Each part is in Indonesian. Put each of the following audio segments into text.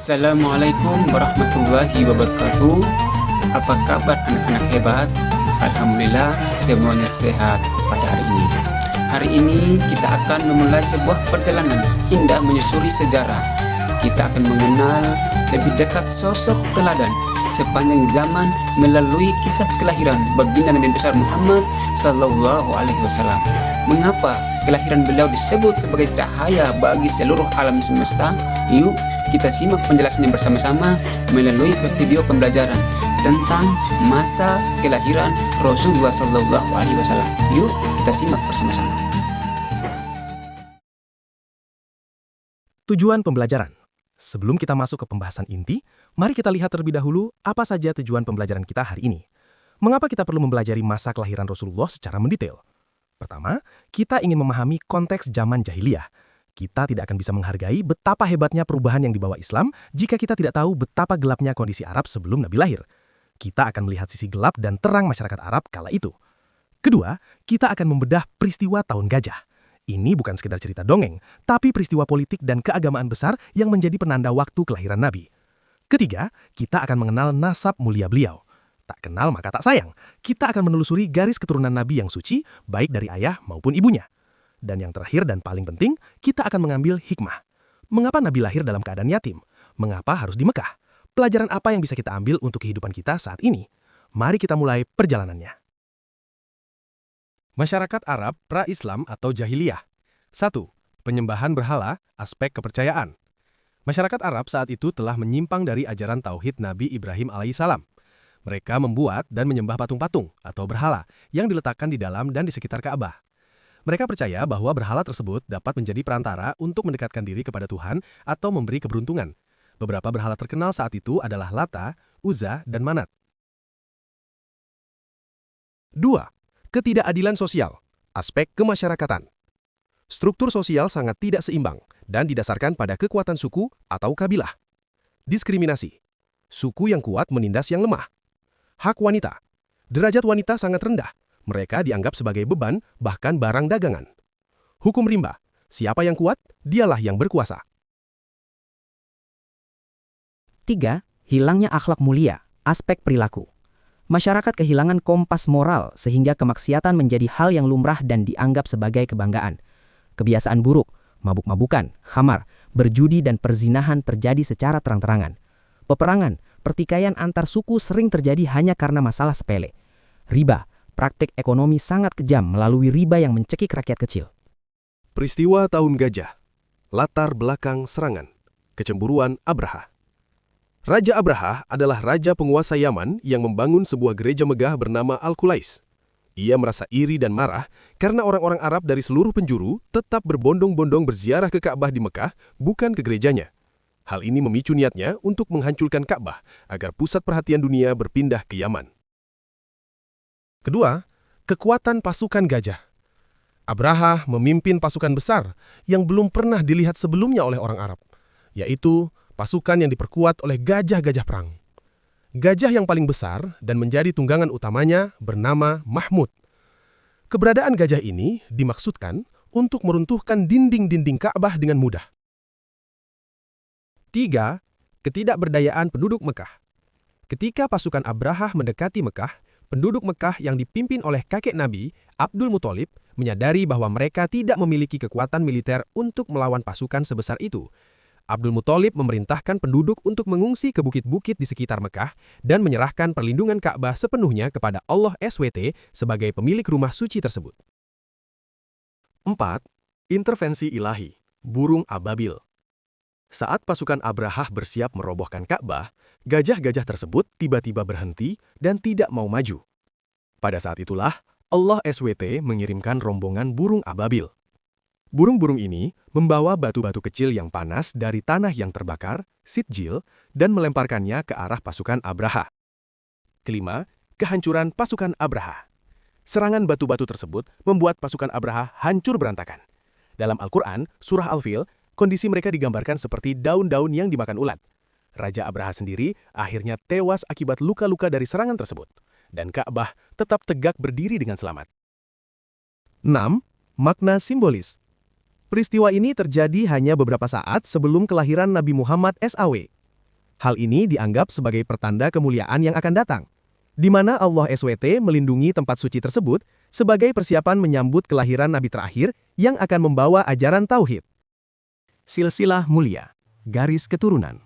Assalamualaikum warahmatullahi wabarakatuh. Apa kabar anak-anak hebat? Alhamdulillah semuanya sehat pada hari ini. Hari ini kita akan memulai sebuah perjalanan indah menyusuri sejarah. Kita akan mengenal lebih dekat sosok teladan sepanjang zaman melalui kisah kelahiran baginda Nabi besar Muhammad Sallallahu Alaihi Wasallam. Mengapa kelahiran beliau disebut sebagai cahaya bagi seluruh alam semesta? Yuk kita simak penjelasannya bersama-sama melalui video pembelajaran tentang masa kelahiran Rasulullah Sallallahu Alaihi Wasallam. Yuk kita simak bersama-sama. Tujuan pembelajaran. Sebelum kita masuk ke pembahasan inti, mari kita lihat terlebih dahulu apa saja tujuan pembelajaran kita hari ini. Mengapa kita perlu mempelajari masa kelahiran Rasulullah secara mendetail? Pertama, kita ingin memahami konteks zaman jahiliyah. Kita tidak akan bisa menghargai betapa hebatnya perubahan yang dibawa Islam jika kita tidak tahu betapa gelapnya kondisi Arab sebelum Nabi lahir. Kita akan melihat sisi gelap dan terang masyarakat Arab kala itu. Kedua, kita akan membedah peristiwa Tahun Gajah. Ini bukan sekedar cerita dongeng, tapi peristiwa politik dan keagamaan besar yang menjadi penanda waktu kelahiran Nabi. Ketiga, kita akan mengenal nasab mulia beliau. Tak kenal maka tak sayang. Kita akan menelusuri garis keturunan Nabi yang suci, baik dari ayah maupun ibunya. Dan yang terakhir dan paling penting, kita akan mengambil hikmah. Mengapa Nabi lahir dalam keadaan yatim? Mengapa harus di Mekah? Pelajaran apa yang bisa kita ambil untuk kehidupan kita saat ini? Mari kita mulai perjalanannya. Masyarakat Arab pra-Islam atau Jahiliyah. 1. Penyembahan berhala, aspek kepercayaan. Masyarakat Arab saat itu telah menyimpang dari ajaran tauhid Nabi Ibrahim alaihissalam. Mereka membuat dan menyembah patung-patung atau berhala yang diletakkan di dalam dan di sekitar Ka'bah. Mereka percaya bahwa berhala tersebut dapat menjadi perantara untuk mendekatkan diri kepada Tuhan atau memberi keberuntungan. Beberapa berhala terkenal saat itu adalah Lata, Uzza, dan Manat. 2. Ketidakadilan sosial, aspek kemasyarakatan. Struktur sosial sangat tidak seimbang dan didasarkan pada kekuatan suku atau kabilah. Diskriminasi. Suku yang kuat menindas yang lemah. Hak wanita. Derajat wanita sangat rendah. Mereka dianggap sebagai beban, bahkan barang dagangan. Hukum rimba. Siapa yang kuat, dialah yang berkuasa. 3. Hilangnya akhlak mulia, aspek perilaku. Masyarakat kehilangan kompas moral sehingga kemaksiatan menjadi hal yang lumrah dan dianggap sebagai kebanggaan. Kebiasaan buruk, mabuk-mabukan, khamar, berjudi dan perzinahan terjadi secara terang-terangan. Peperangan, pertikaian antar suku sering terjadi hanya karena masalah sepele. Riba, praktik ekonomi sangat kejam melalui riba yang mencekik rakyat kecil. Peristiwa Tahun Gajah. Latar belakang serangan. Kecemburuan Abraha. Raja Abraha adalah raja penguasa Yaman yang membangun sebuah gereja megah bernama Al-Qulais. Ia merasa iri dan marah karena orang-orang Arab dari seluruh penjuru tetap berbondong-bondong berziarah ke Ka'bah di Mekah, bukan ke gerejanya. Hal ini memicu niatnya untuk menghancurkan Ka'bah agar pusat perhatian dunia berpindah ke Yaman. Kedua, kekuatan pasukan gajah. Abraha memimpin pasukan besar yang belum pernah dilihat sebelumnya oleh orang Arab, yaitu pasukan yang diperkuat oleh gajah-gajah perang. Gajah yang paling besar dan menjadi tunggangan utamanya bernama Mahmud. Keberadaan gajah ini dimaksudkan untuk meruntuhkan dinding-dinding Ka'bah dengan mudah. 3. Ketidakberdayaan penduduk Mekah. Ketika pasukan Abraha mendekati Mekah, penduduk Mekah yang dipimpin oleh kakek Nabi, Abdul Muthalib, menyadari bahwa mereka tidak memiliki kekuatan militer untuk melawan pasukan sebesar itu. Abdul Muthalib memerintahkan penduduk untuk mengungsi ke bukit-bukit di sekitar Mekah dan menyerahkan perlindungan Ka'bah sepenuhnya kepada Allah SWT sebagai pemilik rumah suci tersebut. 4. Intervensi ilahi, burung ababil. Saat pasukan Abraha bersiap merobohkan Ka'bah, gajah-gajah tersebut tiba-tiba berhenti dan tidak mau maju. Pada saat itulah, Allah SWT mengirimkan rombongan burung ababil. Burung-burung ini membawa batu-batu kecil yang panas dari tanah yang terbakar, sitjil, dan melemparkannya ke arah pasukan Abraha. Kelima, kehancuran pasukan Abraha. Serangan batu-batu tersebut membuat pasukan Abraha hancur berantakan. Dalam Al-Quran, surah Al-Fil, kondisi mereka digambarkan seperti daun-daun yang dimakan ulat. Raja Abraha sendiri akhirnya tewas akibat luka-luka dari serangan tersebut. Dan Ka'bah tetap tegak berdiri dengan selamat. 6. Makna simbolis. Peristiwa ini terjadi hanya beberapa saat sebelum kelahiran Nabi Muhammad SAW. Hal ini dianggap sebagai pertanda kemuliaan yang akan datang, di mana Allah SWT melindungi tempat suci tersebut sebagai persiapan menyambut kelahiran Nabi terakhir yang akan membawa ajaran Tauhid. Silsilah mulia, garis keturunan.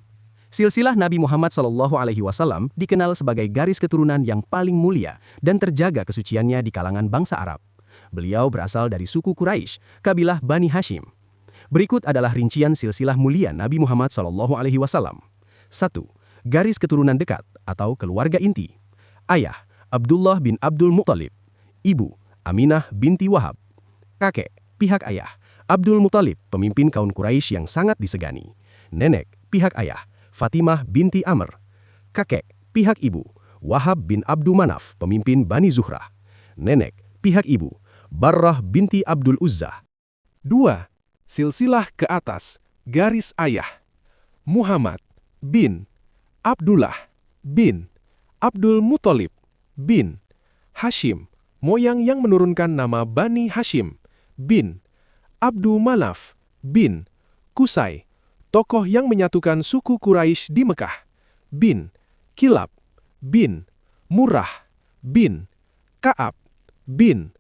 Silsilah Nabi Muhammad SAW dikenal sebagai garis keturunan yang paling mulia dan terjaga kesuciannya di kalangan bangsa Arab. Beliau berasal dari suku Quraisy, kabilah Bani Hashim. Berikut adalah rincian silsilah mulia Nabi Muhammad SAW. 1. Garis keturunan dekat atau keluarga inti. Ayah, Abdullah bin Abdul Muttalib. Ibu, Aminah binti Wahab. Kakek, pihak ayah, Abdul Muttalib, pemimpin kaum Quraisy yang sangat disegani. Nenek, pihak ayah, Fatimah binti Amr. Kakek, pihak ibu, Wahab bin Abdul Manaf, pemimpin Bani Zuhrah. Nenek, pihak ibu, Barrah binti Abdul Uzzah. 2. Silsilah ke atas, garis ayah. Muhammad bin Abdullah bin Abdul Muttalib bin Hashim, moyang yang menurunkan nama Bani Hashim, bin Abdul Manaf bin Qusay, tokoh yang menyatukan suku Quraisy di Mekah, bin Kilab bin Murrah bin Ka'ab bin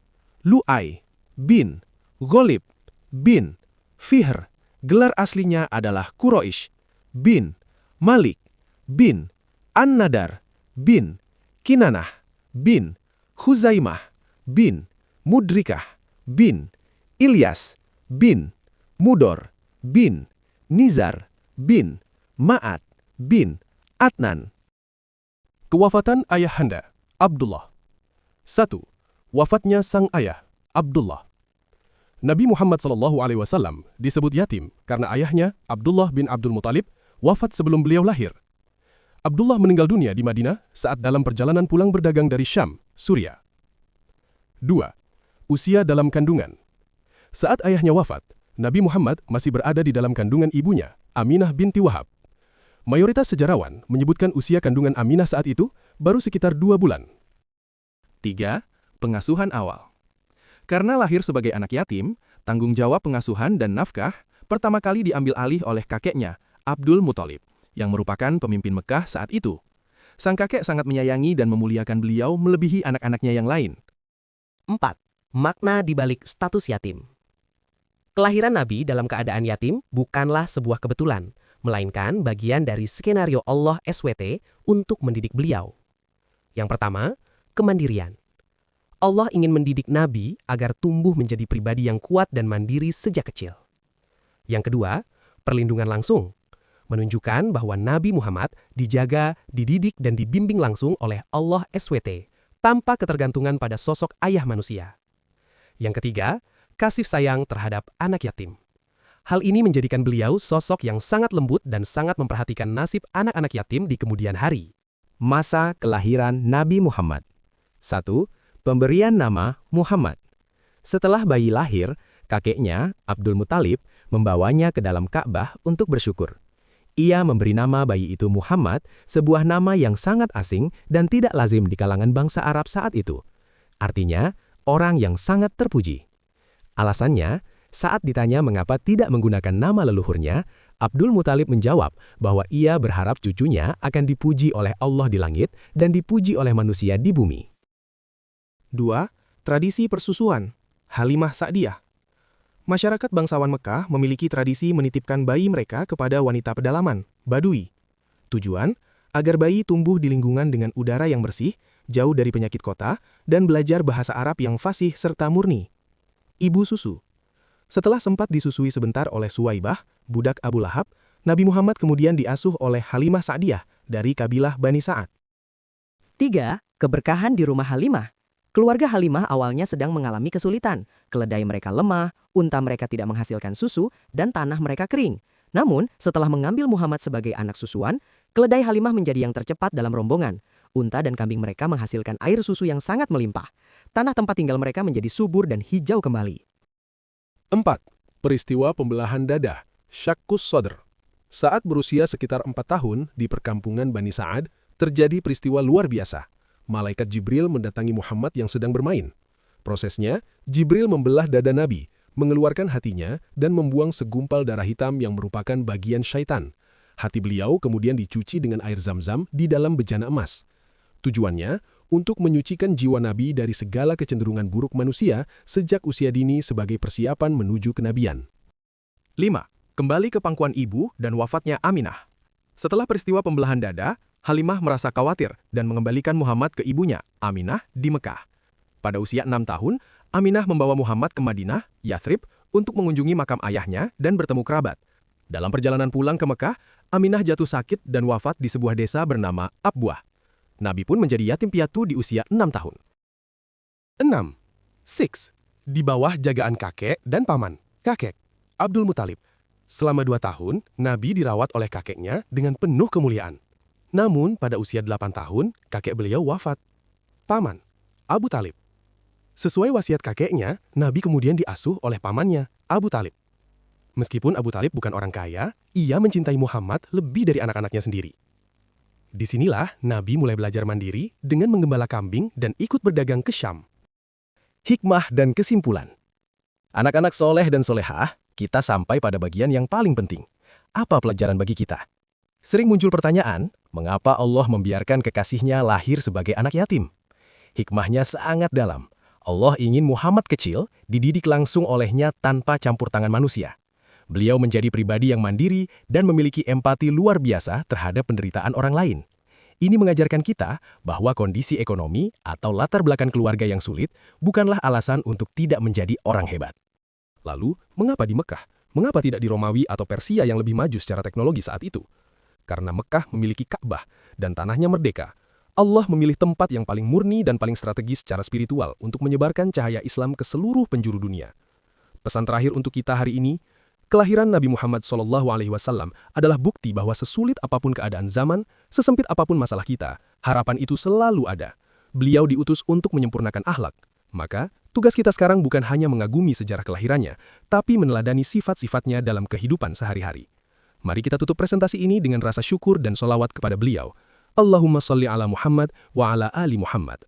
Lu'ay bin Ghalib bin Fihr, gelar aslinya adalah Quraisy, bin Malik bin An-Nadar bin Kinanah bin Huzaimah bin Mudrikah bin Ilyas bin Mudor bin Nizar bin Ma'at bin Adnan. Kewafatan ayahanda, Abdullah. 1. Wafatnya sang ayah, Abdullah. Nabi Muhammad SAW disebut yatim karena ayahnya, Abdullah bin Abdul Muttalib, wafat sebelum beliau lahir. Abdullah meninggal dunia di Madinah saat dalam perjalanan pulang berdagang dari Syam, Suriah. 2. Usia dalam kandungan. Saat ayahnya wafat, Nabi Muhammad masih berada di dalam kandungan ibunya, Aminah binti Wahab. Mayoritas sejarawan menyebutkan usia kandungan Aminah saat itu baru sekitar 2 bulan. 3. Pengasuhan awal. Karena lahir sebagai anak yatim, tanggung jawab pengasuhan dan nafkah pertama kali diambil alih oleh kakeknya, Abdul Muttalib, yang merupakan pemimpin Mekah saat itu. Sang kakek sangat menyayangi dan memuliakan beliau melebihi anak-anaknya yang lain. 4. Makna di balik status yatim. Kelahiran Nabi dalam keadaan yatim bukanlah sebuah kebetulan, melainkan bagian dari skenario Allah SWT untuk mendidik beliau. Yang pertama, kemandirian. Allah ingin mendidik Nabi agar tumbuh menjadi pribadi yang kuat dan mandiri sejak kecil. Yang kedua, perlindungan langsung, menunjukkan bahwa Nabi Muhammad dijaga, dididik, dan dibimbing langsung oleh Allah SWT, tanpa ketergantungan pada sosok ayah manusia. Yang ketiga, kasih sayang terhadap anak yatim. Hal ini menjadikan beliau sosok yang sangat lembut dan sangat memperhatikan nasib anak-anak yatim di kemudian hari. Masa kelahiran Nabi Muhammad. 1. Pemberian nama Muhammad. Setelah bayi lahir, kakeknya, Abdul Muttalib, membawanya ke dalam Ka'bah untuk bersyukur. Ia memberi nama bayi itu Muhammad, sebuah nama yang sangat asing dan tidak lazim di kalangan bangsa Arab saat itu. Artinya, orang yang sangat terpuji. Alasannya, saat ditanya mengapa tidak menggunakan nama leluhurnya, Abdul Muttalib menjawab bahwa ia berharap cucunya akan dipuji oleh Allah di langit dan dipuji oleh manusia di bumi. 2. Tradisi persusuan, Halimah Sa'diyah. Masyarakat bangsawan Mekah memiliki tradisi menitipkan bayi mereka kepada wanita pedalaman, Badui. Tujuan, agar bayi tumbuh di lingkungan dengan udara yang bersih, jauh dari penyakit kota, dan belajar bahasa Arab yang fasih serta murni. Ibu susu. Setelah sempat disusui sebentar oleh Suwaibah, budak Abu Lahab, Nabi Muhammad kemudian diasuh oleh Halimah Sa'diyah dari kabilah Bani Sa'ad. 3. Keberkahan di rumah Halimah. Keluarga Halimah awalnya sedang mengalami kesulitan. Keledai mereka lemah, unta mereka tidak menghasilkan susu, dan tanah mereka kering. Namun, setelah mengambil Muhammad sebagai anak susuan, keledai Halimah menjadi yang tercepat dalam rombongan. Unta dan kambing mereka menghasilkan air susu yang sangat melimpah. Tanah tempat tinggal mereka menjadi subur dan hijau kembali. 4. Peristiwa pembelahan dada, Syakkus Sodr. Saat berusia sekitar 4 tahun di perkampungan Bani Sa'ad, terjadi peristiwa luar biasa. Malaikat Jibril mendatangi Muhammad yang sedang bermain. Prosesnya, Jibril membelah dada Nabi, mengeluarkan hatinya, dan membuang segumpal darah hitam yang merupakan bagian syaitan. Hati beliau kemudian dicuci dengan air zam-zam di dalam bejana emas. Tujuannya untuk menyucikan jiwa Nabi dari segala kecenderungan buruk manusia sejak usia dini sebagai persiapan menuju kenabian. 5. Kembali ke pangkuan ibu dan wafatnya Aminah. Setelah peristiwa pembelahan dada, Halimah merasa khawatir dan mengembalikan Muhammad ke ibunya, Aminah, di Mekah. Pada usia 6 tahun, Aminah membawa Muhammad ke Madinah, Yathrib, untuk mengunjungi makam ayahnya dan bertemu kerabat. Dalam perjalanan pulang ke Mekah, Aminah jatuh sakit dan wafat di sebuah desa bernama Abwah. Nabi pun menjadi yatim piatu di usia 6 tahun. 6. Di bawah jagaan kakek dan paman. Kakek, Abdul Muthalib. Selama 2 tahun, Nabi dirawat oleh kakeknya dengan penuh kemuliaan. Namun, pada usia 8 tahun, kakek beliau wafat. Paman, Abu Talib. Sesuai wasiat kakeknya, Nabi kemudian diasuh oleh pamannya, Abu Talib. Meskipun Abu Talib bukan orang kaya, ia mencintai Muhammad lebih dari anak-anaknya sendiri. Disinilah Nabi mulai belajar mandiri dengan menggembala kambing dan ikut berdagang ke Syam. Hikmah dan kesimpulan. Anak-anak soleh dan solehah, kita sampai pada bagian yang paling penting. Apa pelajaran bagi kita? Sering muncul pertanyaan, mengapa Allah membiarkan kekasihnya lahir sebagai anak yatim? Hikmahnya sangat dalam. Allah ingin Muhammad kecil dididik langsung olehnya tanpa campur tangan manusia. Beliau menjadi pribadi yang mandiri dan memiliki empati luar biasa terhadap penderitaan orang lain. Ini mengajarkan kita bahwa kondisi ekonomi atau latar belakang keluarga yang sulit bukanlah alasan untuk tidak menjadi orang hebat. Lalu, mengapa di Mekah? Mengapa tidak di Romawi atau Persia yang lebih maju secara teknologi saat itu? Karena Mekah memiliki Ka'bah dan tanahnya merdeka. Allah memilih tempat yang paling murni dan paling strategis secara spiritual untuk menyebarkan cahaya Islam ke seluruh penjuru dunia. Pesan terakhir untuk kita hari ini, kelahiran Nabi Muhammad SAW adalah bukti bahwa sesulit apapun keadaan zaman, sesempit apapun masalah kita, harapan itu selalu ada. Beliau diutus untuk menyempurnakan akhlak. Maka, tugas kita sekarang bukan hanya mengagumi sejarah kelahirannya, tapi meneladani sifat-sifatnya dalam kehidupan sehari-hari. Mari kita tutup presentasi ini dengan rasa syukur dan sholawat kepada beliau. Allahumma sholli ala Muhammad wa ala ali Muhammad.